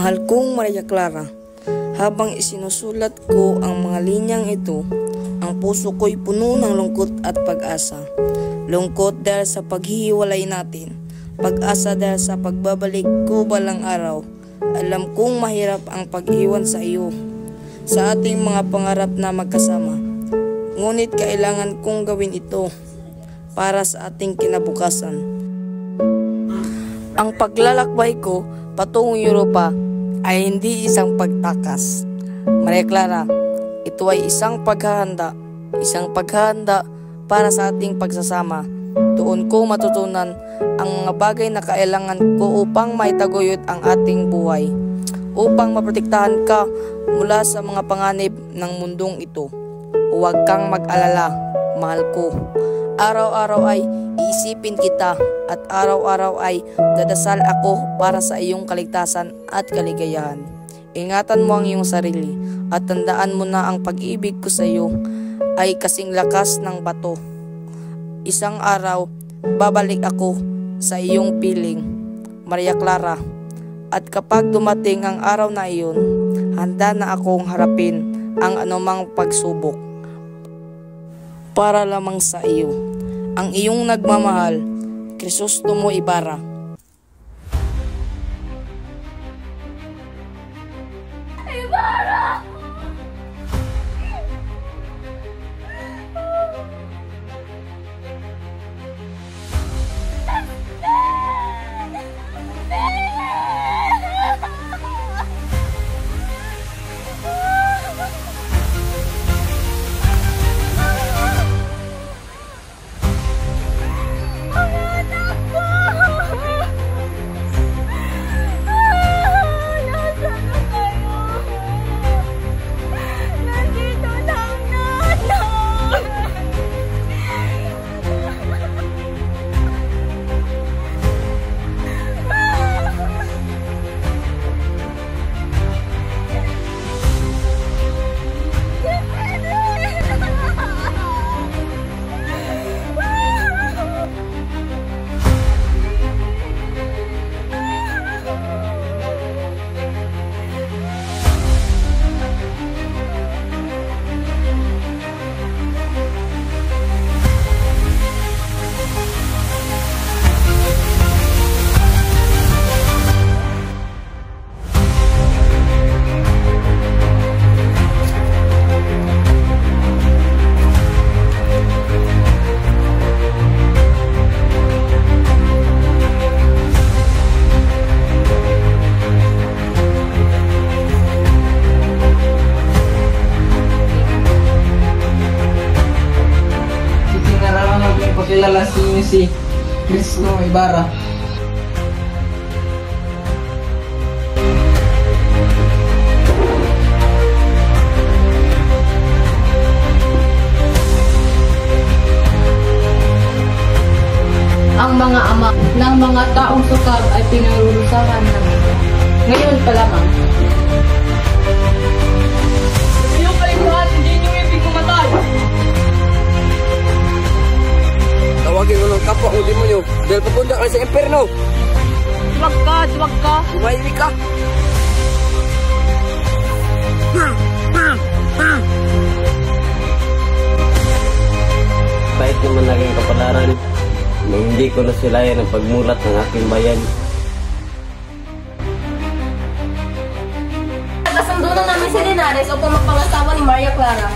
Mahal kong Maria Clara, habang isinusulat ko ang mga linyang ito, ang puso ko'y puno ng lungkot at pag-asa. Lungkot dahil sa paghihiwalay natin, pag-asa dahil sa pagbabalik ko balang araw. Alam kong mahirap ang pag-iwan sa iyo, sa ating mga pangarap na magkasama. Ngunit kailangan kong gawin ito para sa ating kinabukasan. Ang paglalakbay ko patungong Europa ay hindi isang pagtakas. Maria Clara, ito ay isang paghahanda para sa ating pagsasama. Doon ko matutunan ang mga bagay na kailangan ko upang maitaguyod ang ating buhay, upang maprotektahan ka mula sa mga panganib ng mundong ito. Huwag kang mag-alala, mahal ko. Araw-araw ay iisipin kita at araw-araw ay dadasal ako para sa iyong kaligtasan at kaligayahan. Ingatan mo ang iyong sarili at tandaan mo na ang pag-ibig ko sa iyo ay kasing lakas ng bato. Isang araw, babalik ako sa iyong piling, Maria Clara. At kapag dumating ang araw na iyon, handa na akong harapin ang anumang pagsubok para lamang sa iyo. Ang iyong nagmamahal, Crisostomo Ibarra. Ibarra! Kilala si Crisostomo Ibarra. Ang mga ama ng mga taong sukab ay pinarurusahan na ngayon pa lamang. Iyong kalikuhan, hindi niyo ibig kumatay. Tawagin mo ng kapwa ang demonyo dahil papunta kayo sa imperno. Duwag ka. Tumahimik ka. Kahit naman naging kapalaran na hindi ko nasilayan ang pagmulat ng aking bayan. Kasundo na namin si Linares upang magpangasawa ni Maria Clara.